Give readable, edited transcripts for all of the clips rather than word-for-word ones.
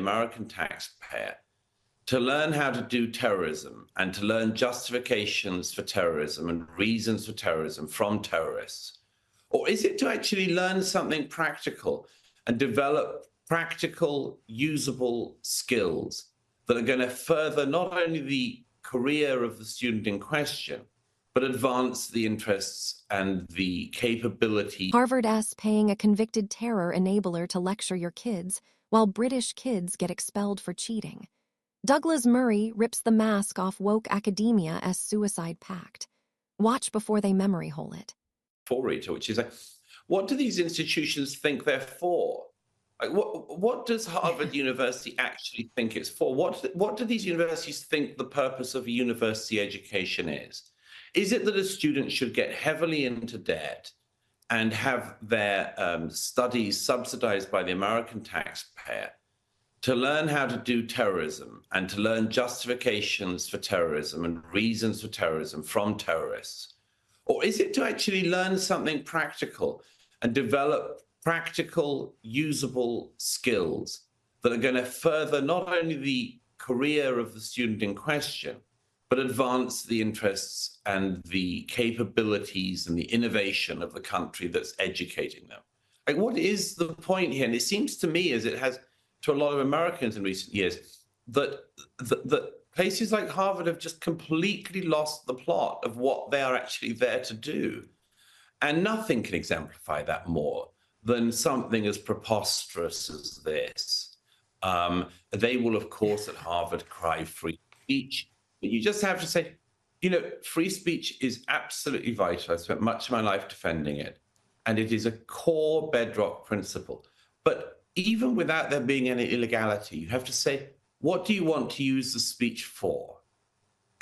American taxpayer to learn how to do terrorism and to learn justifications for terrorism and reasons for terrorism from terrorists? Or is it to actually learn something practical and develop practical, usable skills that are going to further not only the career of the student in question, but advance the interests and the capability? Harvard-S paying a convicted terror enabler to lecture your kids, while British kids get expelled for cheating. Douglas Murray rips the mask off woke academia as suicide pact. Watch before they memory hole it. For Rita, which is like, what do these institutions think they're for? Like, what does Harvard University actually think it's for? What do these universities think the purpose of a university education is? Is it that a student should get heavily into debt and have their studies subsidized by the American taxpayer to learn how to do terrorism and to learn justifications for terrorism and reasons for terrorism from terrorists? Or is it to actually learn something practical and develop practical, usable skills that are going to further not only the career of the student in question, but advance the interests and the capabilities and the innovation of the country that's educating them? Like, what is the point here? And it seems to me, as it has to a lot of Americans in recent years, that places like Harvard have just completely lost the plot of what they are actually there to do. And nothing can exemplify that more than something as preposterous as this. They will, of course, at Harvard cry free speech, but you just have to say, you know, free speech is absolutely vital. I've spent much of my life defending it, and it is a core bedrock principle. But even without there being any illegality, you have to say, what do you want to use the speech for?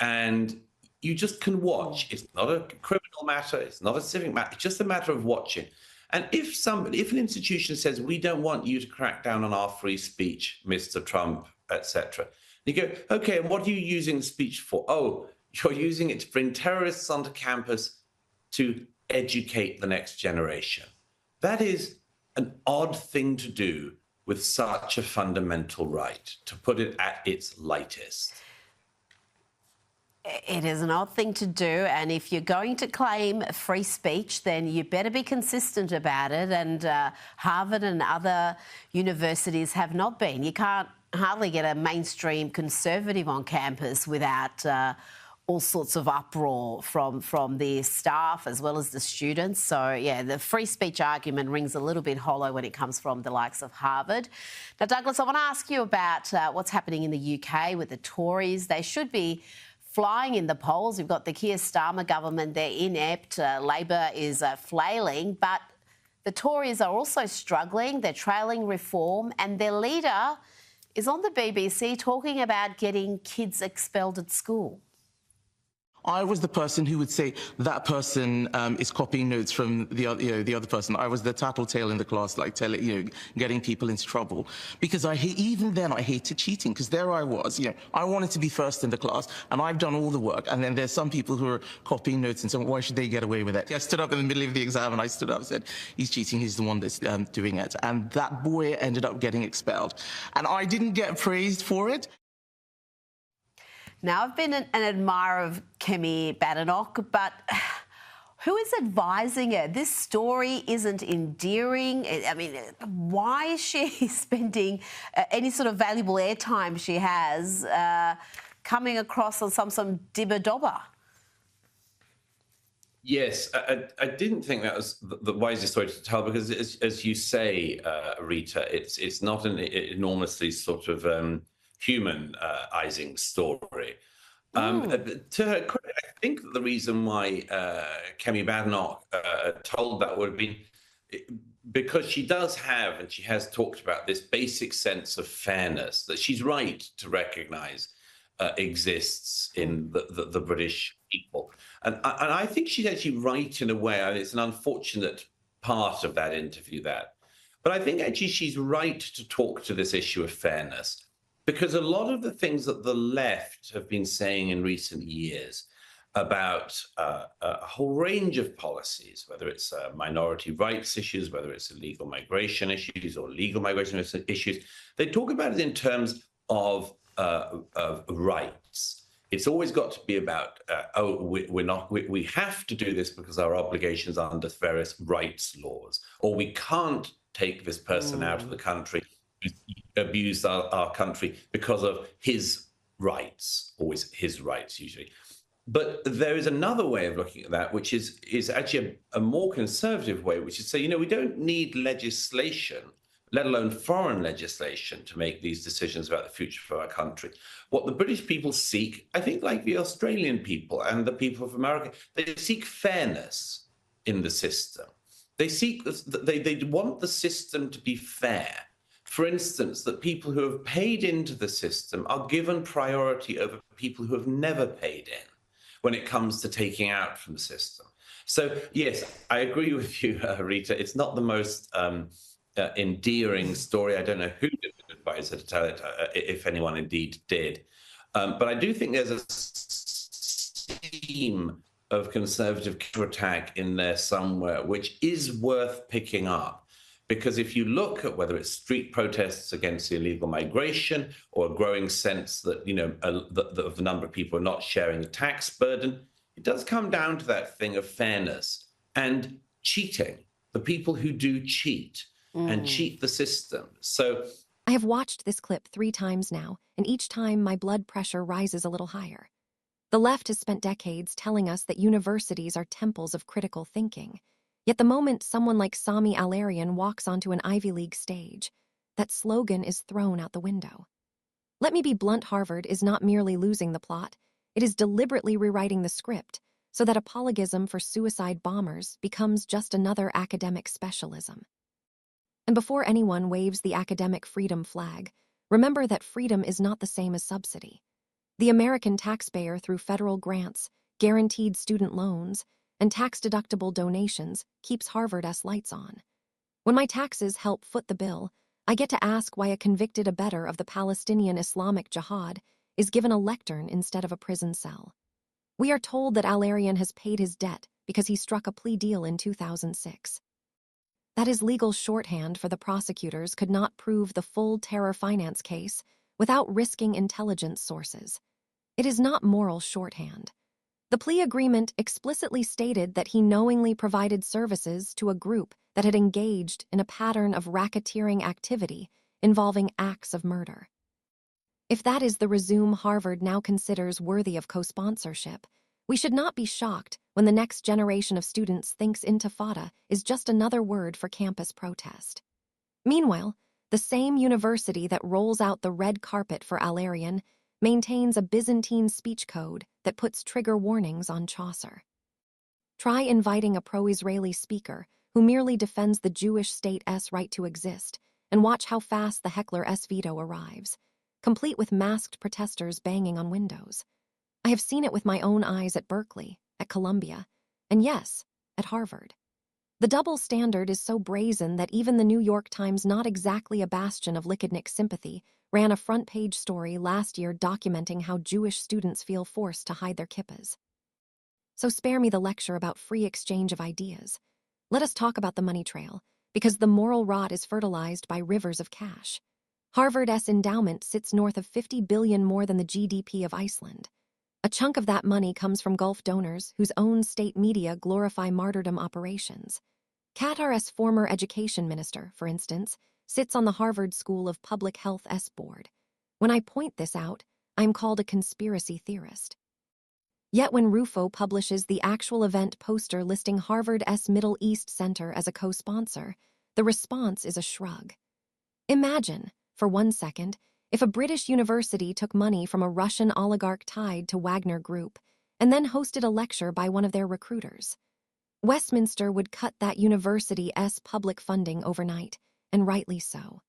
And you just can watch. It's not a criminal matter. It's not a civic matter. It's just a matter of watching. And if an institution says, we don't want you to crack down on our free speech, Mr. Trump, etc., you go, okay, and what are you using the speech for? Oh, you're using it to bring terrorists onto campus to educate the next generation. That is an odd thing to do with such a fundamental right, to put it at its lightest. It is an odd thing to do, and if you're going to claim free speech, then you better be consistent about it, and Harvard and other universities have not been. You can't hardly get a mainstream conservative on campus without all sorts of uproar from the staff as well as the students. So, yeah, the free speech argument rings a little bit hollow when it comes from the likes of Harvard. Now, Douglas, I want to ask you about what's happening in the UK with the Tories. They should be flying in the polls. You've got the Keir Starmer government, they're inept, Labor is flailing, but the Tories are also struggling, they're trailing reform, and their leader is on the BBC talking about getting kids expelled at school. I was the person who would say that person is copying notes from the other person. I was the tattletale in the class, like getting people into trouble. Because even then I hated cheating, because there I was, I wanted to be first in the class, and I've done all the work. And then there's some people who are copying notes and saying, why should they get away with it? I stood up in the middle of the exam and I stood up and said, he's cheating, he's the one that's doing it. And that boy ended up getting expelled. And I didn't get praised for it. Now, I've been an admirer of Kemi Badenoch, but who is advising her? This story isn't endearing. I mean, why is she spending any sort of valuable airtime she has coming across on some dibber-dobber? Yes, I didn't think that was the wisest story to tell, because as you say, Rita, it's not an enormously sort of humanizing story. To her credit, I think that the reason why Kemi Badenoch told that would have been because she does have, and she has talked about, this basic sense of fairness that she's right to recognise exists in the British people. And I think she's actually right in a way. I mean, it's an unfortunate part of that interview, but I think actually she's right to talk to this issue of fairness, because a lot of the things that the left have been saying in recent years about a whole range of policies, whether it's minority rights issues, whether it's illegal migration issues or legal migration issues. They talk about it in terms of rights. It's always got to be about, we have to do this because our obligations are under various rights laws, or we can't take this person out of the country who's abused our country because of his rights, always his rights usually. But there is another way of looking at that, which is actually a more conservative way, which is to say, we don't need legislation, let alone foreign legislation, to make these decisions about the future of our country. What the British people seek, I think, like the Australian people and the people of America, they seek fairness in the system. They want the system to be fair. For instance, that people who have paid into the system are given priority over people who have never paid in when it comes to taking out from the system. So, yes, I agree with you, Rita. It's not the most endearing story. I don't know who did advise her to tell it, if anyone indeed did. But I do think there's a theme of conservative counterattack in there somewhere, which is worth picking up. Because if you look at whether it's street protests against illegal migration or a growing sense that, the number of people are not sharing the tax burden, it does come down to that thing of fairness and cheating, the people who do cheat and cheat the system. So I have watched this clip 3 times now, and each time my blood pressure rises a little higher. The left has spent decades telling us that universities are temples of critical thinking. Yet the moment someone like Sami Al-Arian walks onto an Ivy League stage, that slogan is thrown out the window. Let me be blunt, Harvard is not merely losing the plot, it is deliberately rewriting the script so that apologism for suicide bombers becomes just another academic specialism. And before anyone waves the academic freedom flag, remember that freedom is not the same as subsidy. The American taxpayer, through federal grants, guaranteed student loans, and tax-deductible donations, keeps Harvard's lights on. When my taxes help foot the bill, I get to ask why a convicted abettor of the Palestinian Islamic Jihad is given a lectern instead of a prison cell. We are told that Al-Arian has paid his debt because he struck a plea deal in 2006. That is legal shorthand for the prosecutors could not prove the full terror finance case without risking intelligence sources. It is not moral shorthand. The plea agreement explicitly stated that he knowingly provided services to a group that had engaged in a pattern of racketeering activity involving acts of murder. If that is the resume Harvard now considers worthy of co-sponsorship, we should not be shocked when the next generation of students thinks intifada is just another word for campus protest. Meanwhile, the same university that rolls out the red carpet for Al-Arian maintains a Byzantine speech code that puts trigger warnings on Chaucer. Try inviting a pro-Israeli speaker who merely defends the Jewish state's right to exist, and watch how fast the heckler's veto arrives, complete with masked protesters banging on windows. I have seen it with my own eyes at Berkeley, at Columbia, and yes, at Harvard. The double standard is so brazen that even the New York Times, not exactly a bastion of Likud sympathy, ran a front-page story last year documenting how Jewish students feel forced to hide their kippahs. So spare me the lecture about free exchange of ideas. Let us talk about the money trail, because the moral rot is fertilized by rivers of cash. Harvard's endowment sits north of $50 billion more than the GDP of Iceland. A chunk of that money comes from Gulf donors whose own state media glorify martyrdom operations. Qatar's former education minister, for instance, sits on the Harvard School of Public Health's board. When I point this out, I am called a conspiracy theorist. Yet when Rufo publishes the actual event poster listing Harvard's Middle East Center as a co-sponsor, the response is a shrug. Imagine, for 1 second, if a British university took money from a Russian oligarch tied to Wagner Group and then hosted a lecture by one of their recruiters. Westminster would cut that university's public funding overnight, and rightly so.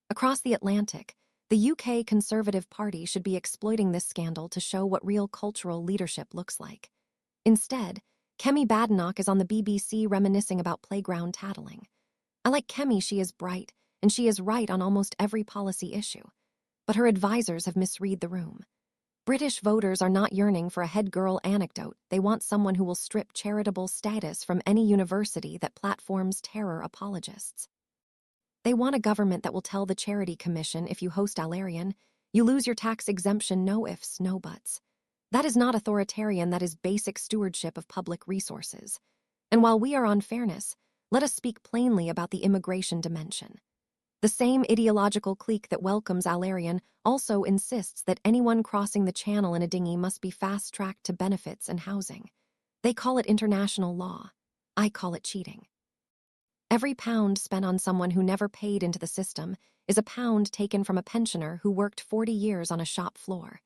Across the Atlantic, the UK Conservative Party should be exploiting this scandal to show what real cultural leadership looks like. Instead, Kemi Badenoch is on the BBC reminiscing about playground tattling. I like Kemi, she is bright, and she is right on almost every policy issue. But her advisors have misread the room. British voters are not yearning for a head girl anecdote. They want someone who will strip charitable status from any university that platforms terror apologists. They want a government that will tell the Charity Commission if you host Alarian, you lose your tax exemption, no ifs, no buts. That is not authoritarian, that is basic stewardship of public resources. And while we are on fairness, let us speak plainly about the immigration dimension. The same ideological clique that welcomes Alarian also insists that anyone crossing the channel in a dinghy must be fast-tracked to benefits and housing. They call it international law. I call it cheating. Every pound spent on someone who never paid into the system is a pound taken from a pensioner who worked 40 years on a shop floor.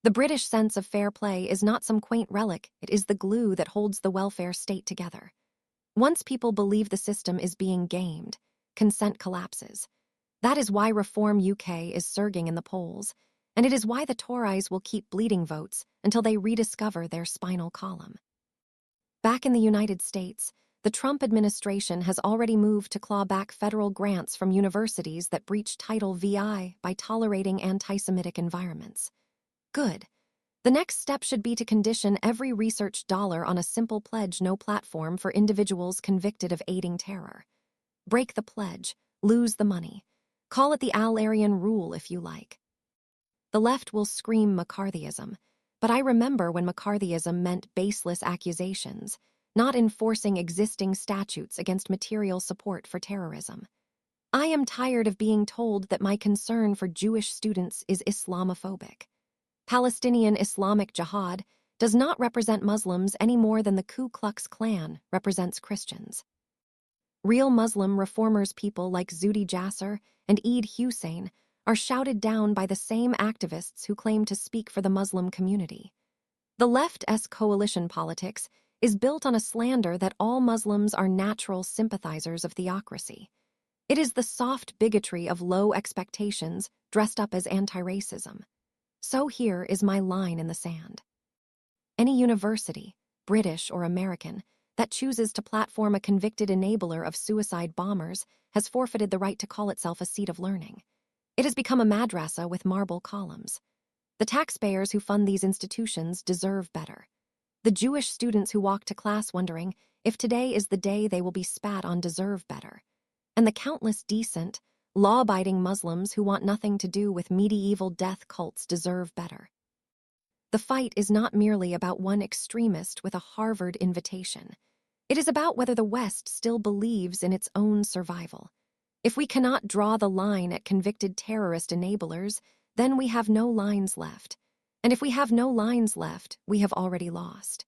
The British sense of fair play is not some quaint relic, it is the glue that holds the welfare state together. Once people believe the system is being gamed, consent collapses. That is why Reform UK is surging in the polls, and it is why the Tories will keep bleeding votes until they rediscover their spinal column. Back in the United States, the Trump administration has already moved to claw back federal grants from universities that breach Title VI by tolerating anti-Semitic environments. Good. The next step should be to condition every research dollar on a simple pledge: no platform for individuals convicted of aiding terror. Break the pledge, lose the money. Call it the Alarian rule if you like. The left will scream McCarthyism, but I remember when McCarthyism meant baseless accusations, not enforcing existing statutes against material support for terrorism. I am tired of being told that my concern for Jewish students is Islamophobic. Palestinian Islamic Jihad does not represent Muslims any more than the Ku Klux Klan represents Christians. Real Muslim reformers, people like Zuhdi Jasser and Eid Hussein, are shouted down by the same activists who claim to speak for the Muslim community. The left's coalition politics is built on a slander that all Muslims are natural sympathizers of theocracy. It is the soft bigotry of low expectations dressed up as anti-racism. So here is my line in the sand. Any university, British or American, that chooses to platform a convicted enabler of suicide bombers has forfeited the right to call itself a seat of learning. It has become a madrasa with marble columns. The taxpayers who fund these institutions deserve better. The Jewish students who walk to class wondering if today is the day they will be spat on deserve better. And the countless decent, law-abiding Muslims who want nothing to do with medieval death cults deserve better. The fight is not merely about one extremist with a Harvard invitation. It is about whether the West still believes in its own survival. If we cannot draw the line at convicted terrorist enablers, then we have no lines left. And if we have no lines left, we have already lost.